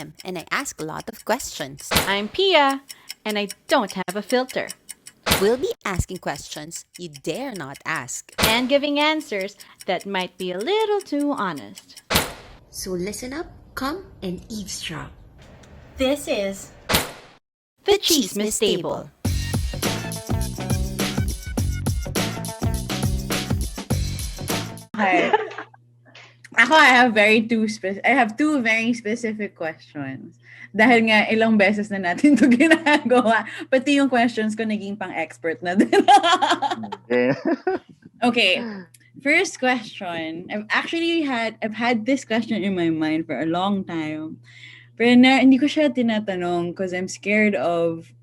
MM, and I ask a lot of questions. I'm Pia, and I don't have a filter. We'll be asking questions you dare not ask. And giving answers that might be a little too honest. So listen up, come and eavesdrop. This is the Chismis Table. Okay. I have two very specific questions. Dahil nga ilang beses na natin to ginagawa. Pati yung questions ko naging pang-expert na din. Okay. First question. I've had this question in my mind for a long time. Pero hindi ko siya tinatanong because I'm scared of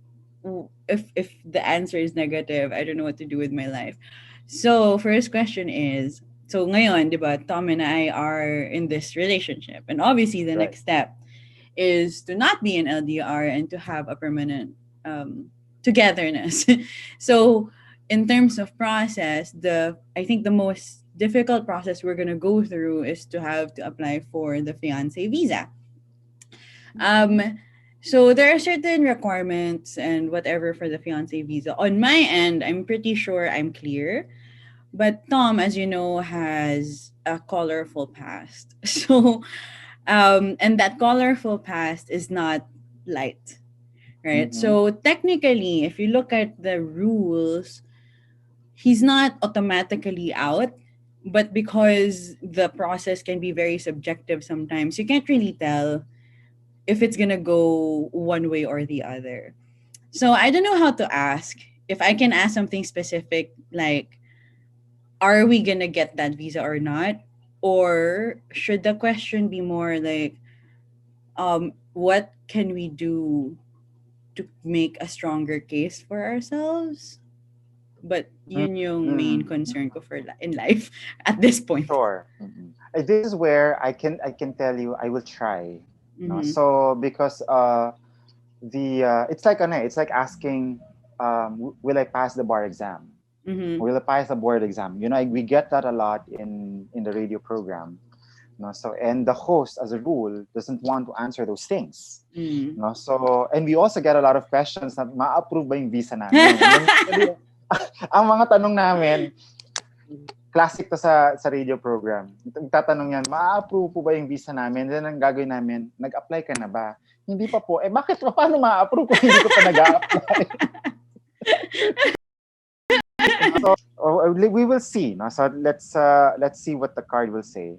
if the answer is negative, I don't know what to do with my life. So, first question is, so ngayon, di ba, Tom and I are in this relationship. And obviously, the next step is to not be in LDR and to have a permanent togetherness. So, in terms of process, I think the most difficult process we're going to go through is to have to apply for the fiancé visa. So there are certain requirements and whatever for the fiancé visa. On my end, I'm pretty sure I'm clear. But Tom, as you know, has a colorful past. So, and that colorful past is not light, right? Mm-hmm. So technically, if you look at the rules, he's not automatically out. But because the process can be very subjective sometimes, you can't really tell if it's gonna go one way or the other. So I don't know how to ask. If I can ask something specific, like, are we gonna get that visa or not? Or should the question be more like, what can we do to make a stronger case for ourselves? But yun yung main concern ko in life at this point. Sure. Mm-hmm. This is where I can tell you I will try. No? So because it's like asking, will I pass the bar exam? Will I pass the board exam? We get that a lot in the radio program. No? So and the host, as a rule, doesn't want to answer those things. No? So and we also get a lot of questions na ma-approve ba yung visa namin? Ang mga tanong namin, classic to sa radio program. Tatanong yan, ma-approve po ba yung visa namin? Then ang gagawin namin, nag-apply ka na ba? Hindi pa po. Bakit? Paano ma-approve kung hindi ko pa nag-apply? So, we will see. No? So let's see what the card will say.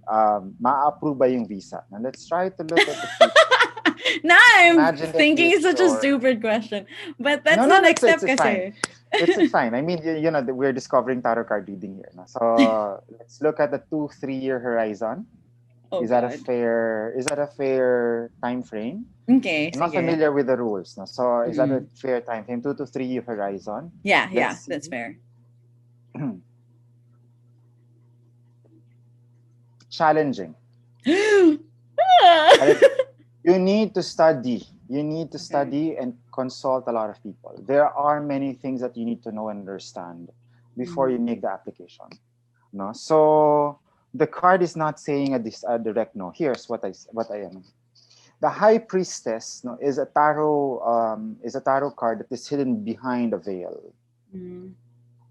Ma-approve ba yung visa? Now let's try to look at the future. Now I'm thinking it's such a stupid question. But that's the next step kasi. It's fine. I mean, we're discovering tarot card reading here. No? So let's look at the 2-3 year horizon. Oh, is that a fair time frame? Okay. I'm not familiar with the rules. No? So is that a fair time frame? 2 to 3 year horizon? Yeah, that's fair. Challenging. You need to study. You need to study and consult a lot of people. There are many things that you need to know and understand before you make the application. No, so the card is not saying a direct no. Here's what I am. The High Priestess, no, is a tarot card that is hidden behind a veil.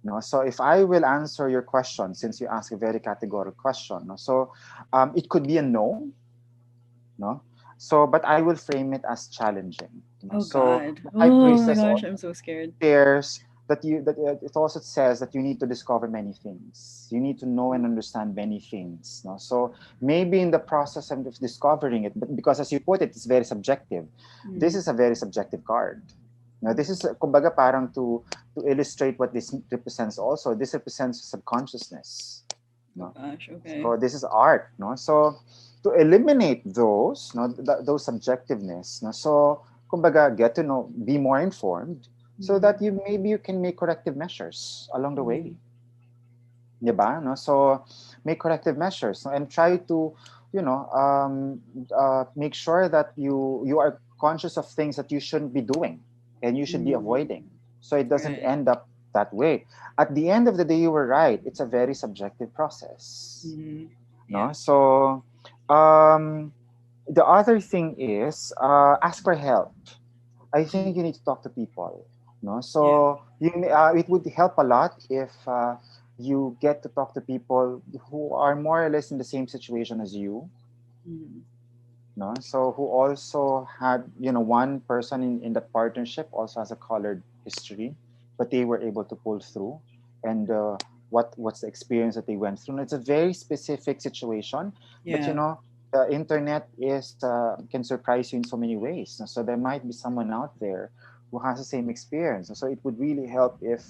No, so if I will answer your question, since you ask a very categorical question, no, so it could be a no. No. So, but I will frame it as challenging. Oh, so, God. Oh my gosh, I'm so scared. Shares that it also says that you need to discover many things. You need to know and understand many things. No? So maybe in the process of discovering it, but because as you put it, it's very subjective. This is a very subjective card. Now, this is kumbaga parang to illustrate what this represents also. This represents subconsciousness. No? Oh gosh, okay. So this is art. No? So to eliminate those, no, those subjectiveness, no, so kumbaga get to know, be more informed, so that maybe you can make corrective measures along the way. Diba? No? So make corrective measures, no, and try to, make sure that you are conscious of things that you shouldn't be doing and you should be avoiding, so it doesn't end up that way. At the end of the day, you were right. It's a very subjective process. No, so the other thing is ask for help. I think you need to talk to people. No, Yeah. so it would help a lot if you get to talk to people who are more or less in the same situation as you. Mhm. No, so who also had, one person in that partnership also has a colored history, but they were able to pull through. And what's the experience that they went through? And it's a very specific situation, but Yeah. the internet is can surprise you in so many ways. So there might be someone out there who has the same experience. So it would really help if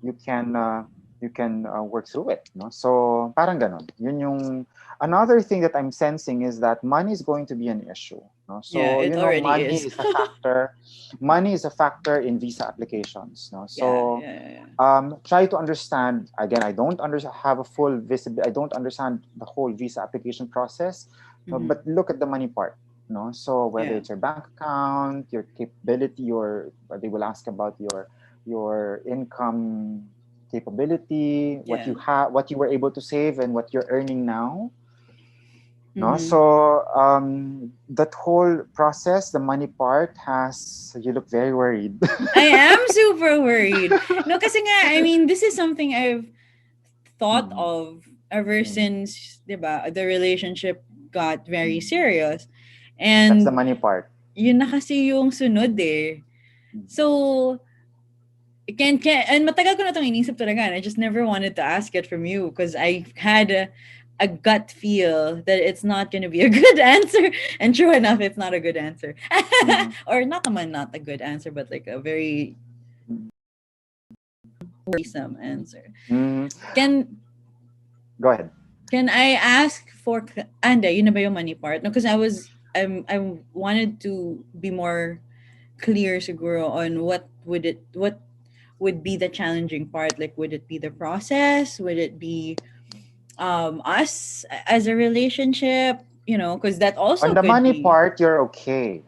you can work through it. No, so parang ganon. Yun yung another thing that I'm sensing is that money is going to be an issue. No? Yeah, So, it already money is. is a factor. Money is a factor in visa applications. No? Yeah, So, yeah, yeah. try to understand. Again, I don't have a full visibility. I don't understand the whole visa application process, no, Mm-hmm. but look at the money part. No, so whether Yeah. it's your bank account, your capability, they will ask about your income capability, what Yeah. you have, what you were able to save, and what you're earning now. No, Mm-hmm. so that whole process, the money part, has you look very worried. I am super worried. No, kasi nga, I mean, this is something I've thought Mm, of ever mm. since, diba, the relationship got very Mm. serious. That's the And money part. yun na kasi yung sunod eh. Mm. So, and matagal ko na itong inisip talaga. And I just never wanted to ask it from you because I had a gut feel that it's not going to be a good answer. And true enough, it's not a good answer. Mm. Or not naman not a good answer, but like a very Mm. worrisome answer. Mm. Can Go ahead. can I ask for anda, yun na ba yung money part? No, because I wanted to be more clear siguro on what would be the challenging part. Like, would it be the process? Would it be us as a relationship? Because that On also the could money be part, you're okay.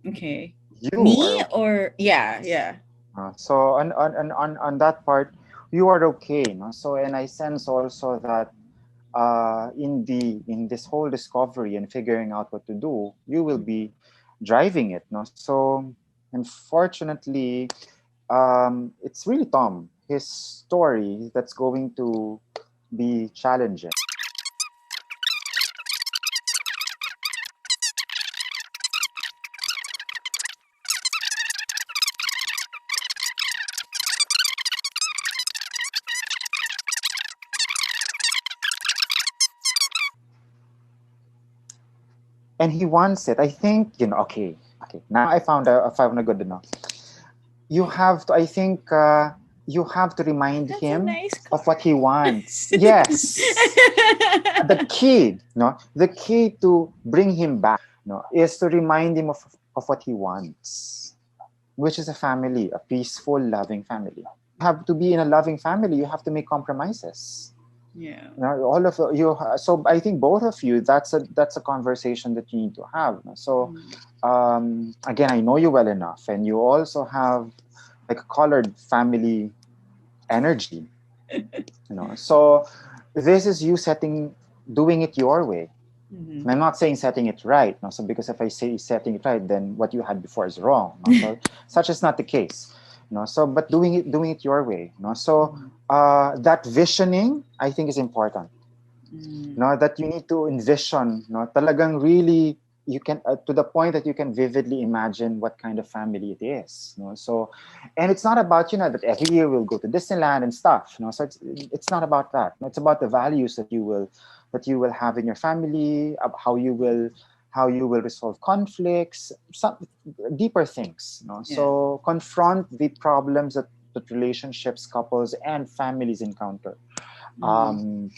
okay. You are Me okay. or yeah, yeah. So on that part, you are okay. No? So and I sense also that in this whole discovery and figuring out what to do, you will be driving it. No? So unfortunately, it's really Tom, his story that's going to be challenging. And he wants it. I think, okay, okay. Now I found a good enough. You have to, I think, you have to remind That's a him nice of car. what he wants. Yes. The key to bring him back, is to remind him of what he wants, which is a family, a peaceful, loving family. You have to be in a loving family. You have to make compromises. Yeah. All of you. So I think both of you. That's a conversation that you need to have. So again, I know you well enough, and you also have like a colored family energy. So this is you doing it your way. Mhm. And I'm not saying setting it right. No? So because if I say setting it right, then what you had before is wrong. No? So such is not the case. So but doing it your way. So that visioning, I think, is important. Mm. That you need to envision. Talagang really you can to the point that you can vividly imagine what kind of family it is. So, and it's not about that every year we'll go to Disneyland and stuff. So it's not about that. It's about the values that you will have in your family, how you will resolve conflicts, some deeper things. Yeah. So confront the problems that relationships, couples, and families encounter. um,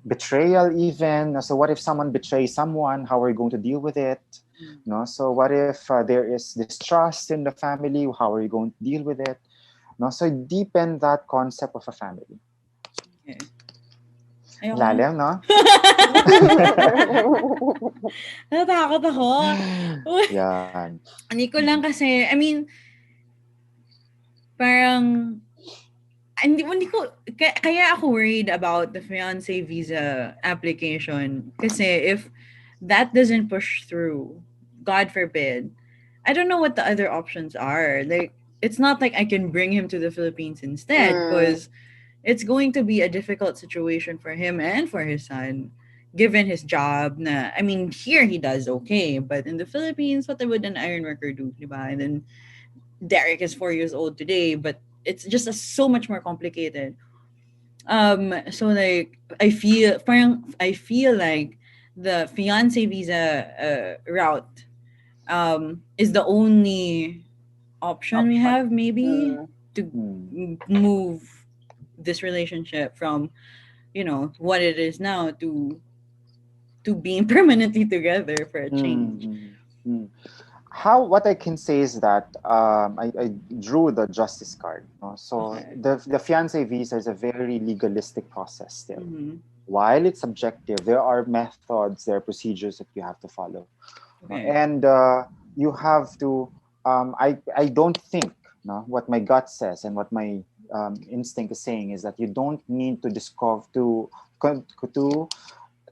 Betrayal even. So what if someone betrays someone? How are you going to deal with it? So what if there is distrust in the family? How are you going to deal with it? So deepen that concept of a family. Okay. Ayoko na. Lalim, no? Natakot ako. Yan. Hindi ko lang kasi, I mean, parang, hindi ko, kaya ako worried about the fiancé visa application. Kasi if that doesn't push through, God forbid, I don't know what the other options are. Like, it's not like I can bring him to the Philippines instead, Mm. because it's going to be a difficult situation for him and for his son, given his job. Na, I mean, here he does okay, but in the Philippines, what would an iron worker do, diba? And then Derek is 4 years old today, but it's just so much more complicated. So like I feel like the fiance visa route is the only option we Option. have, maybe, Mm. to Mm. move this relationship from, what it is now, to being permanently together for a Mm, change. mm, mm. How what I can say is that I drew the justice card. No? So Okay. the fiance visa is a very legalistic process still. Mm-hmm. While it's subjective, there are methods, there are procedures that you have to follow. No? Okay. And you have to, I don't think, no, what my gut says and what my instinct is saying is that you don't need to to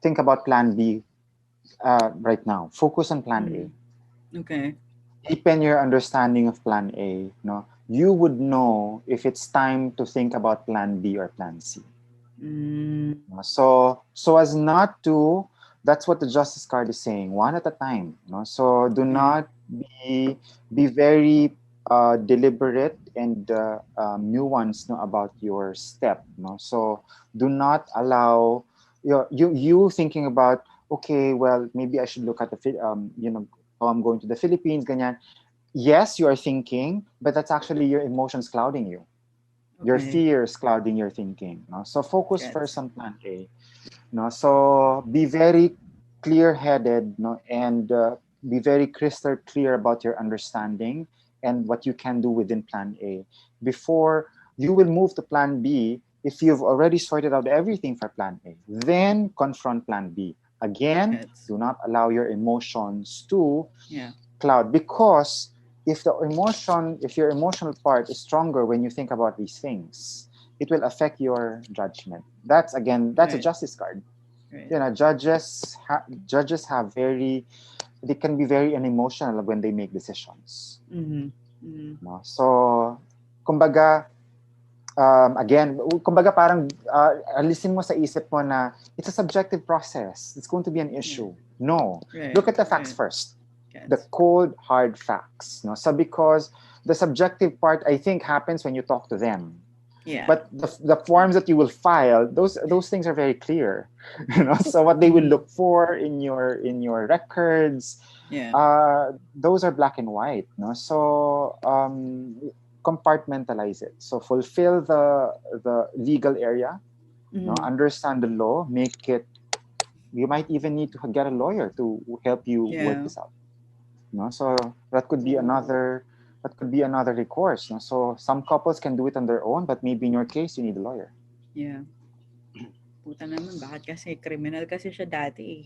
think about plan B right now. Focus on plan A. Mm-hmm. Okay. Deepen your understanding of plan A. No, you would know if it's time to think about plan B or plan C. Mm, So as not to, that's what the justice card is saying, one at a time. No? So do okay. not be very deliberate and nuanced, no, about your step. No? So do not allow you thinking about, okay, well, maybe I should look at oh, I'm going to the Philippines, ganyan. Yes, you are thinking, but that's actually your emotions clouding you, your Okay. fears clouding your thinking. No? So focus first Gets. on plan A. No? So be very clear headed, no? And be very crystal clear about your understanding and what you can do within plan A before you will move to plan B. If you've already sorted out everything for plan A, then confront plan B. Again, Gets. do not allow your emotions to Yeah. cloud, because if your emotional part is stronger when you think about these things, it will affect your judgment. That's a Right. justice card. Right. You know, judges have very, they can be very unemotional when they make decisions. Mm-hmm. Mm-hmm. No? So kumbaga, kumbaga parang alisin mo sa isip mo na it's a subjective process, it's going to be an Yeah. issue. No, Right. look at the facts Right. first, the Gets. cold hard facts. No? So because the subjective part, I think, happens when you talk to them, Yeah. but the forms that you will file, those things are very clear. You know, so what they will Mm-hmm. look for in your records, Yeah. those are black and white. No, so compartmentalize it. So fulfill the legal area. No, Mm-hmm. understand the law, make it. You might even need to get a lawyer to help you work Yeah. this out. No, so that could be another recourse. No? So some couples can do it on their own, but maybe in your case you need a lawyer. Yeah. Puta naman, bakit kasi criminal kasi siya dati eh.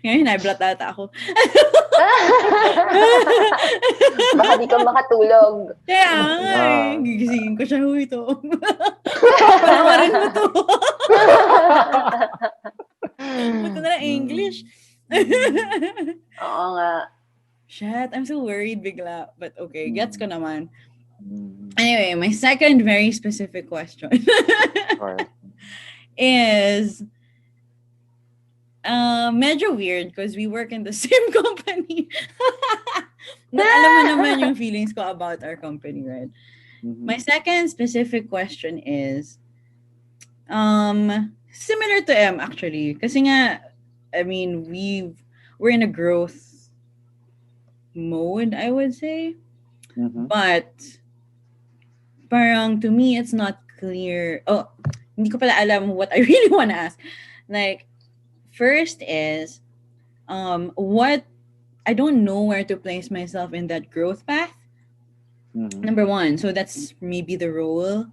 Ngayon, nablat ata ako. Baka di ka makatulog. Kaya nga eh. Yeah. Gigisingin ko siya, huy ito. Panoorin mo to. Puta na lang English. Oo nga. Shit, I'm so worried bigla. But okay, gets ko naman. Mm. Anyway, my second very specific question Sorry. is medyo weird because we work in the same company. But alam mo naman yung feelings ko about our company, right? Mhm. My second specific question is similar to M actually. Kasi nga, I mean, we're in a growth mode, I would say. Mhm. But parang to me it's not clear. Oh, hindi ko pala alam what I really want to ask. Like, first is what I don't know where to place myself in that growth path. Mhm. Number one, so that's maybe the role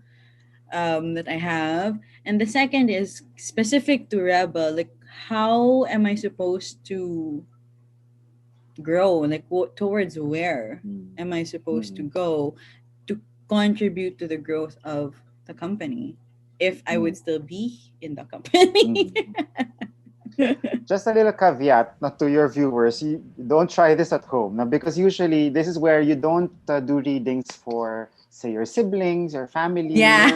that I have, and the second is specific to Rebel. Like, how am I supposed to grow? Like, towards where Mhm. am I supposed to Mhm. go to contribute to the growth of the company? If I would Mhm. still be in the company. Mhm. just a little caveat to your viewers. You don't try this at home, no, because usually this is where you don't do readings for, say, your siblings, your family. Yeah.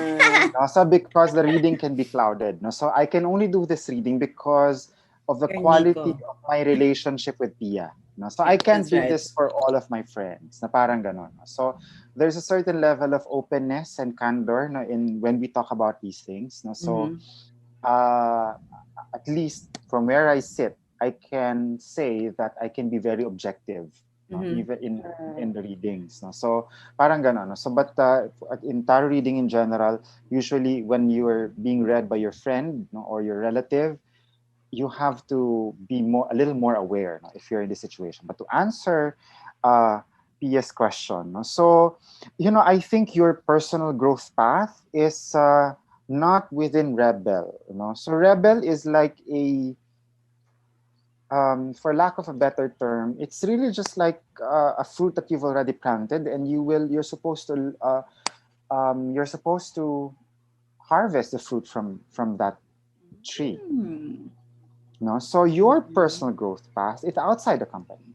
No, so because the reading can be clouded. No, so I can only do this reading because of the You're quality Nico. of my relationship with Pia. No, so I can't That's do right. this for all of my friends. Na parang ganon. No? So there's a certain level of openness and candor, no, in when we talk about these things. No? So at least from where I sit, I can say that I can be very objective, no, even in the readings. No? So parang ganon. No? So but in tarot reading in general, usually when you're being read by your friend, no, or your relative, you have to be a little more aware, no, if you're in this situation. But to answer Pia's question, no, so I think your personal growth path is not within Rebel. So Rebel is like for lack of a better term, it's really just like a fruit that you've already planted, and you're supposed to harvest the fruit from that tree. No, so your personal growth path is outside the company.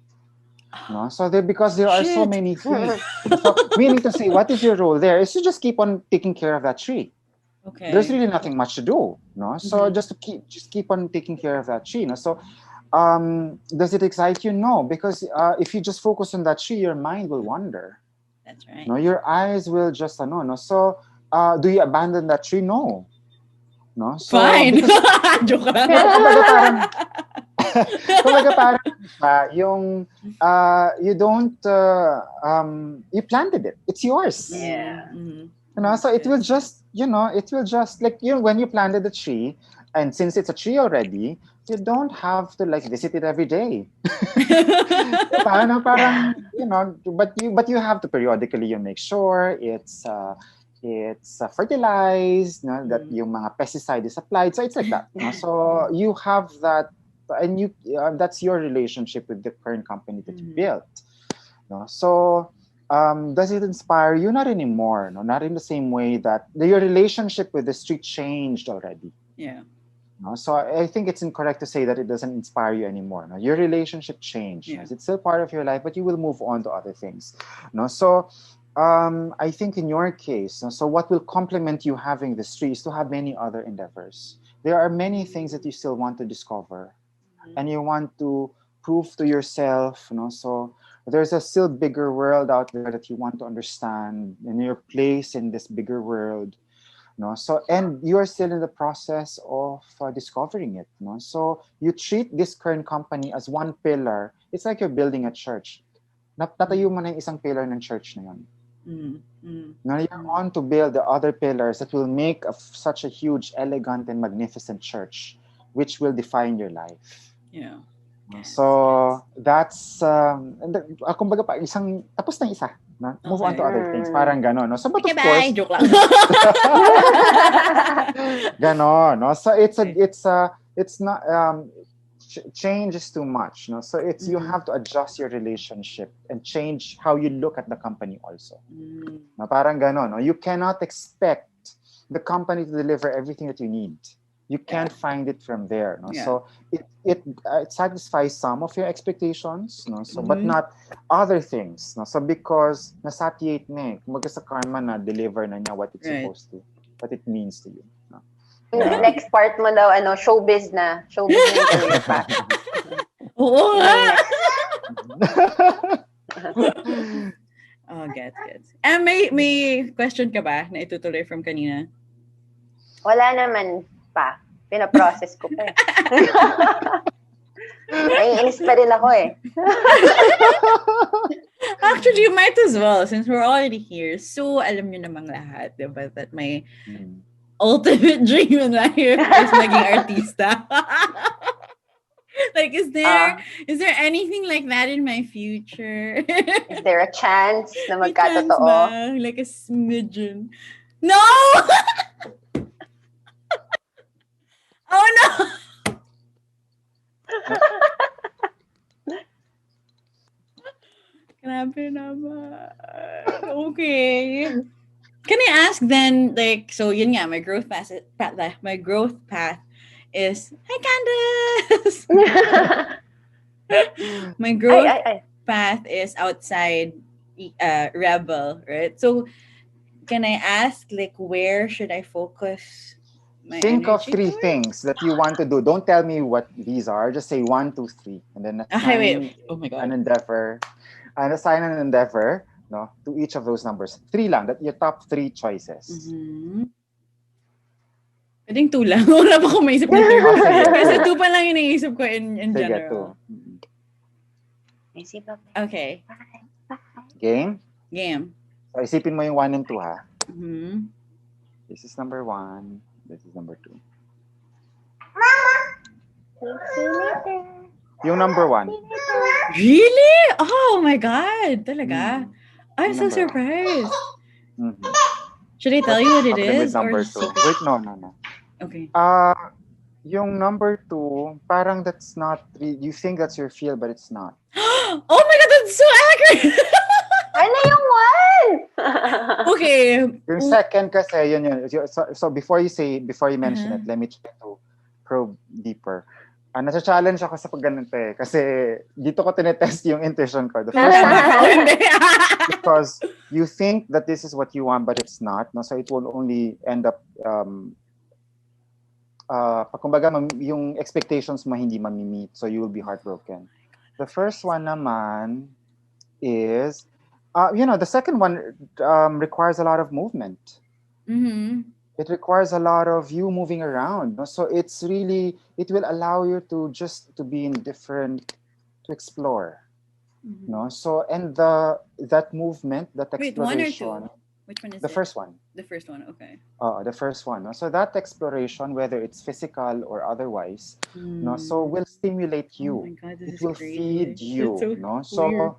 No, so because there are so many things. So meaning to say, what is your role there? Is to just keep on taking care of that tree. Okay. There's really nothing much to do. No, so just keep on taking care of that tree. No, so does it excite you? No, because if you just focus on that tree, your mind will wander. That's right. No, your eyes will just no. So do you abandon that tree? No. No, so Fine. because Joke lang. kumbaga parang yung you don't you planted it. It's yours. Yeah. So it will just like when you planted the tree, and since it's a tree already, you don't have to like visit it every day. Parang but you have to periodically make sure it's fertilized, that yung mga pesticide is applied. So it's like that. So you have that, and that's your relationship with the current company that you built. So does it inspire you? Not anymore. Not in the same way that your relationship with the street changed already. Yeah. So I think it's incorrect to say that it doesn't inspire you anymore. Your relationship changed. Yeah. It's still part of your life, but you will move on to other things. So I think in your case, so what will complement you having this tree is to have many other endeavors. There are many things that you still want to discover, and you want to prove to yourself. So there's a still bigger world out there that you want to understand, and your place in this bigger world. So and you are still in the process of discovering it. So you treat this current company as one pillar. It's like you're building a church. Tatayo mo na yung isang pillar ng church na yun. Now you're on to build the other pillars that will make such a huge, elegant, and magnificent church, which will define your life. Yeah. So that's kumbaga pa isang tapos na isa. Move on to other things. Parang ganon. So but Okay, of bye. course, Joke lang. ganon. So it's not change is too much. So it's you have to adjust your relationship and change how you look at the company also. Parang ganon. You cannot expect the company to deliver everything that you need. You can't find it from there. Yeah. So it satisfies some of your expectations, so but not other things. So because nasatiate na kumbaga sa karma na deliver na niya what it's supposed to, what it means to you. Yung next part mo daw, showbiz na. Showbiz na yung career path. Oo nga. Oh, gets. May question ka ba na itutuloy from kanina? Wala naman pa. Pinaprocess ko pa. Naiinis pa rin ako eh. Actually, you might as well since we're already here. So, alam nyo namang lahat, diba? That my ultimate dream in life is maging artista. Like, is there anything like that in my future? Is there a chance na magkatotoo? Like a smidgen. No! Oh no! Grabe naman. Okay. Can I ask then, like, so yun nga, my growth path is, hi Candace! process. My growth ay. path is outside Rebel, right? So can I ask, like, where should I focus my Think of energy 3 towards? things that you want to do. Don't tell me what these are. Just say 1, 2, 3, and then Okay, assign wait. Oh my an god. endeavor, and assign an endeavor, no, to each of those numbers. 3 lang. That your top 3 choices. Mm-hmm. I think 2 lang. Wala pa akong maisip na 3. Oh, sige, Kasi 2 2. pa lang yung naisip ko in Sige, general. 2. Mm-mm. Okay. Game? Game. So, isipin mo yung 1 and 2, ha? Mm-hmm. This is number 1. This is number 2. Yung number 1. Really? Oh my god. Talaga? Mm. I'm so Number one. surprised. Mm-hmm. Should I tell you what it Starting with is? Or number 2. secret? Wait, no. Okay. Yung number 2, parang that's not, you think that's your feel, but it's not. Oh my god, that's so accurate! Ano yung 1? Okay. Yung second kasi, yun. So before you mention it, let me try to probe deeper. Nasa-challenge ako sa pagganito eh. Kasi dito ko tinetest yung intuition ko. The first one, because you think that this is what you want, but it's not. No? So it will only end up, kumbaga, yung expectations mo hindi mamimit. So you will be heartbroken. The first one naman is, the second one requires a lot of movement. Mm-hmm. It requires a lot of you moving around. No? So it's really, it will allow you to be in different, to explore. Mm-hmm. No? So, and that movement, that Wait, exploration. 1 or 2? Which one is the it? first one. The first one, okay. The first one. No? So that exploration, whether it's physical or otherwise, no, so will stimulate you. Oh my God, this it is will crazy. feed you. That's so No? So weird.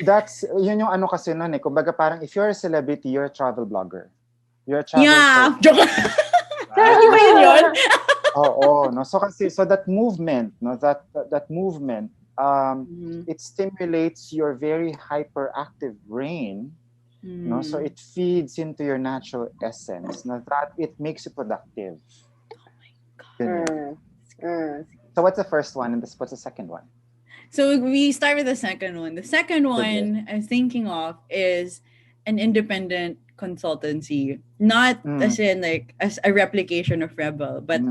that's, yun yung ano kasi nun eh. Kumbaga parang if you're a celebrity, you're a travel blogger. You're a travel Yeah! coach. Joke! Hindi ba yun? No. So that movement, no, that movement, it stimulates your very hyperactive brain. No, so it feeds into your natural essence. No, that it makes you productive. Oh my God. So what's the first one, and what's the second one? So we start with the second one. The second one I'm thinking of is an independent consultancy, not as in like as a replication of Rebel, but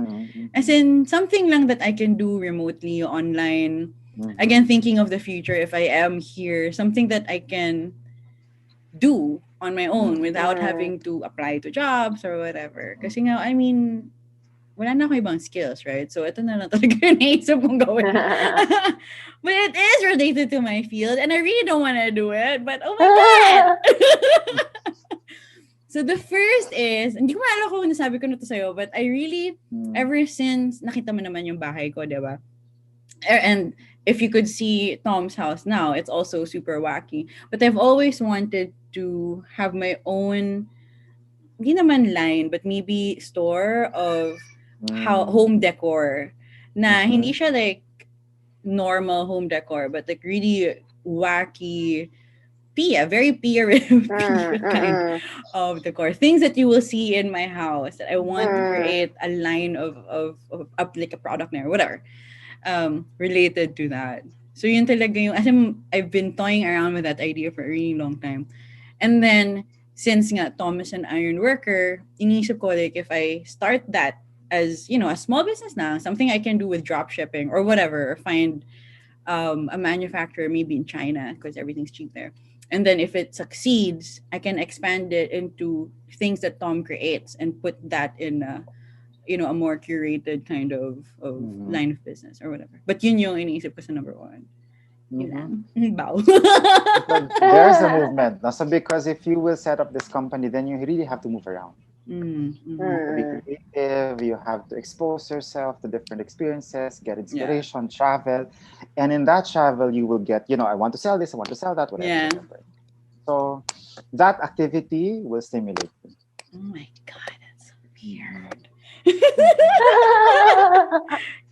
as in something lang that I can do remotely online. Again, thinking of the future, if I am here, something that I can do on my own without having to apply to jobs or whatever. Kasi nga, I mean, wala na ako ibang skills, right? So ito na lang talaga yung naisip kong gawin. But it is related to my field and I really don't want to do it. But oh my God! So the first is, hindi ko maalala kung nasabi ko na to sa'yo, but I really, ever since, nakita mo naman yung bahay ko, di ba? And if you could see Tom's house now, it's also super wacky. But I've always wanted to have my own, hindi naman line, but maybe store of home decor. Na hindi siya like normal home decor, but like really wacky, very Pia kind of decor. Things that you will see in my house that I want to create a line of like a product or whatever. Related to that. So yun talaga yung, as I've been toying around with that idea for a really long time. And then, since nga Thomas and Iron Worker, inisip ko like if I start that as, you know, a small business now, something I can do with drop shipping or whatever, or find a manufacturer maybe in China because everything's cheap there. And then if it succeeds, I can expand it into things that Tom creates and put that in a more curated kind of line of business or whatever. But yun yung iniisip ko sa number 1. Yun lang. Bow. There's a movement. No? So because if you will set up this company, then you really have to move around. To be creative, you have to expose yourself to different experiences, get inspiration, travel. And in that travel, you will get, I want to sell this, I want to sell that, whatever. So that activity will stimulate you. Oh my God, that's so weird.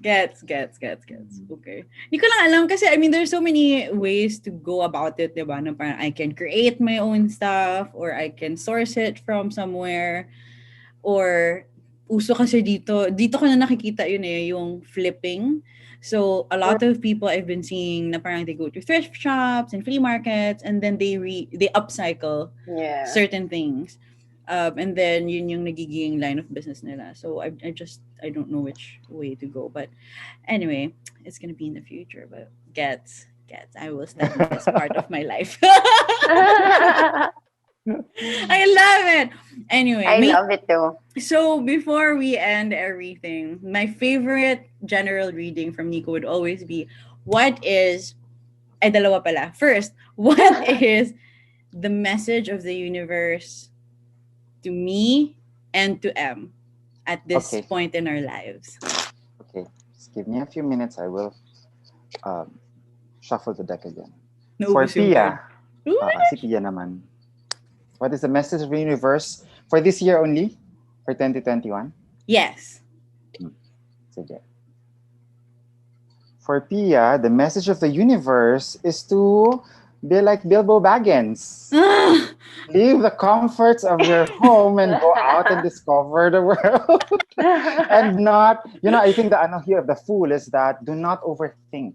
Gets. Okay. Hindi ko lang alam kasi, I mean, there's so many ways to go about it, diba? Na parang I can create my own stuff or I can source it from somewhere or uso kasi dito ko na nakikita yun yung flipping. So a lot of people I've been seeing na parang they go to thrift shops and flea markets and then they upcycle Yeah. certain things. And then yun yung nagiging line of business nila. So I don't know which way to go. But anyway, it's gonna be in the future. But gets, I will study this part of my life. I love it. Anyway, I love it too. so before we end everything, my favorite general reading from Nico would always be, what is, ay dalawa pala. First, what is the message of the universe to me and to M at this Okay. point in our lives? Okay, just give me a few minutes. I will shuffle the deck again. For Naubos yung Pia, card. Ooh, si Pia naman. What is the message of the universe for this year only? For 2021? yes. Sige. For Pia, the message of the universe is to be like Bilbo Baggins. Leave the comforts of your home and go out and discover the world. And not, I think the ano here of the fool is that do not overthink.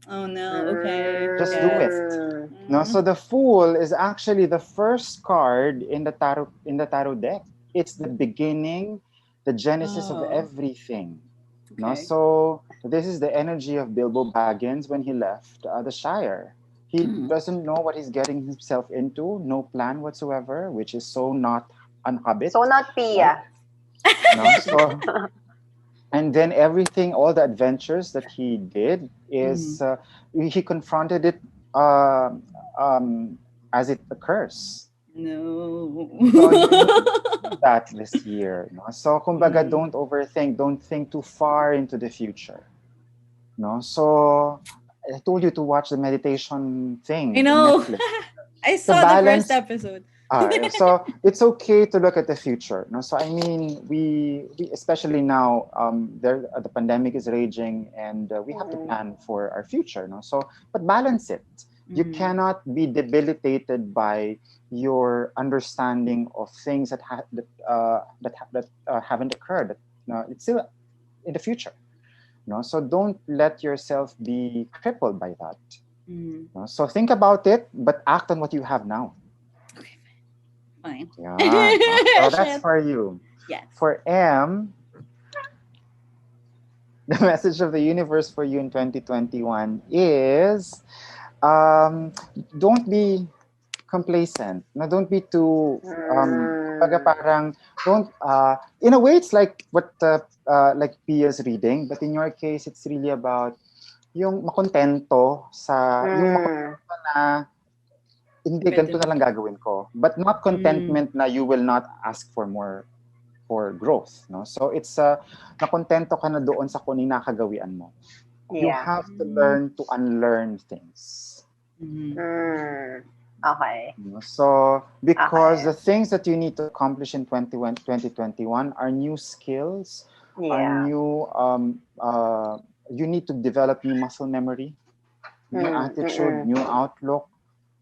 Oh no, okay. Just do it. No, so the fool is actually the first card in the tarot deck. It's the beginning, the genesis of everything. No, Okay. so this is the energy of Bilbo Baggins when he left the Shire. He doesn't know what he's getting himself into, no plan whatsoever, which is so not unhabit. So not Pia. No, so, and then everything, all the adventures that he did is he confronted it as it occurs. No. So you need to do that this year. No? So kumbaga, don't overthink. Don't think too far into the future. No, so I told you to watch the meditation thing. I know. on Netflix. I saw the first episode. So it's okay to look at the future. No, so I mean, we especially now, the pandemic is raging, and we have to plan for our future. No, so but balance it. You cannot be debilitated by your understanding of things that haven't occurred. It's still in the future. No, so don't let yourself be crippled by that. No, so think about it, but act on what you have now. Fine. Yeah, so that's for you. Yes. For M, the message of the universe for you in 2021 is don't be complacent. No, don't be too parang don't in a way it's like what like Pia's reading, but in your case it's really about yung makontento sa yung makontento na hindi ganito na lang gagawin ko, but not contentment na you will not ask for more for growth, no? So it's nakontento ka na doon sa kung nakagawian mo. You have to learn to unlearn things. Okay. So because the things that you need to accomplish in 2021 are new skills, are new you need to develop new muscle memory, new attitude, new outlook,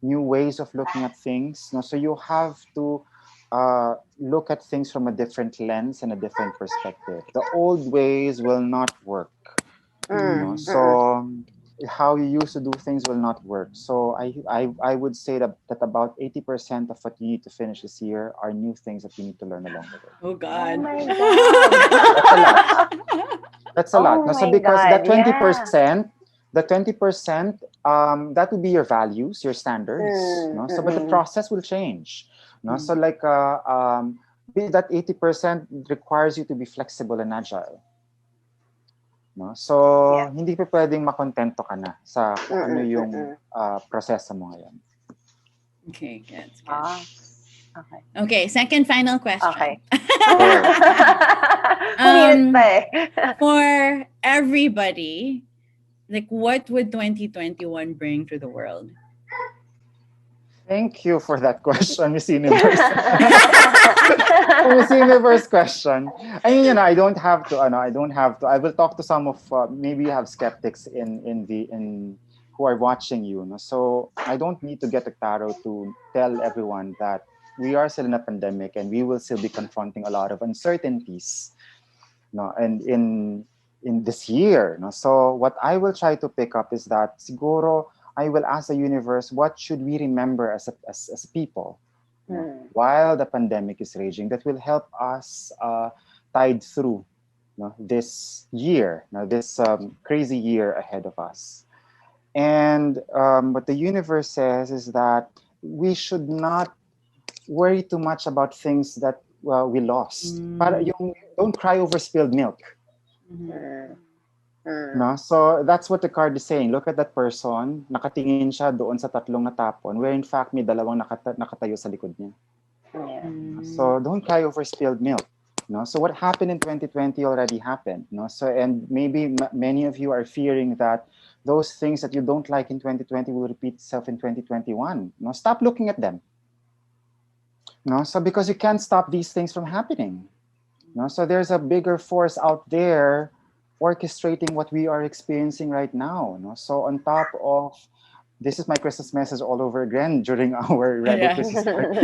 new ways of looking at things. No? So you have to look at things from a different lens and a different perspective. The old ways will not work. No? So how you used to do things will not work. So I would say that about 80% of what you need to finish this year are new things that you need to learn along the way. Oh God. Oh my God. That's a lot. Oh No? So my because God, that 20%, the 20%, that would be your values, your standards. No? So, but the process will change. No? So, like that 80% requires you to be flexible and agile. No? So, hindi pa pwedeng makontento ka na sa kung ano yung proseso mo ngayon. Okay, good. Okay. Okay, second final question. Okay. Umiinit pa eh. For everybody, like what would 2021 bring to the world? Thank you for that question, Miss Universe. Miss Universe question. I mean, I don't have to. I will talk to some of maybe you have skeptics in who are watching you. No? So I don't need to get a tarot to tell everyone that we are still in a pandemic, and we will still be confronting a lot of uncertainties, no, and in this year, no. So what I will try to pick up is that siguro I will ask the universe, what should we remember as people, no, while the pandemic is raging, that will help us tide through, no, this year, no, this crazy year ahead of us. And what the universe says is that we should not worry too much about things that we lost. Para yung don't cry over spilled milk. No? So that's what the card is saying. Look at that person, nakatingin siya doon sa tatlong natapon, where in fact may dalawang nakatayo sa likod niya. So don't cry over spilled milk. No? So what happened in 2020 already happened. No? So, and maybe many of you are fearing that those things that you don't like in 2020 will repeat itself in 2021. No? Stop looking at them. No? So because you can't stop these things from happening. No? So there's a bigger force out there orchestrating what we are experiencing right now. No? So on top of, this is my Christmas message all over again during our Rebel Christmas party.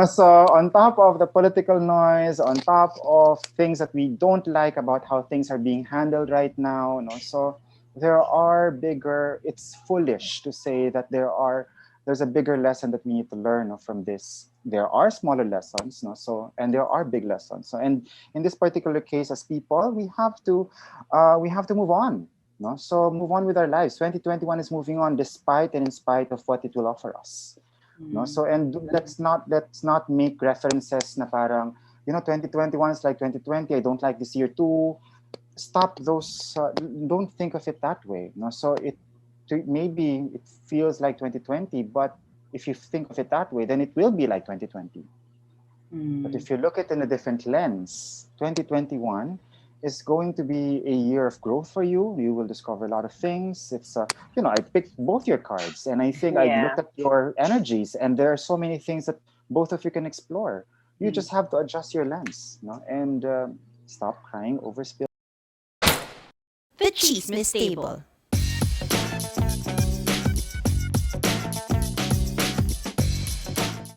So on top of the political noise, on top of things that we don't like about how things are being handled right now, no? So there are bigger, it's foolish to say that there's a bigger lesson that we need to learn, no, from this. There are smaller lessons, no? So, and there are big lessons. So, and in this particular case, as people, we have to move on. No? So move on with our lives. 2021 is moving on despite and in spite of what it will offer us. No? So, and let's not make references na parang, 2021 is like 2020. I don't like this year too. Stop those. Don't think of it that way. No? So maybe it feels like 2020, but if you think of it that way, then it will be like 2020. But if you look at it in a different lens, 2021 is going to be a year of growth for you. You will discover a lot of things. It's, I picked both your cards, and I think I looked at your energies, and there are so many things that both of you can explore. You just have to adjust your lens, and stop crying over spill. The Chismis Table.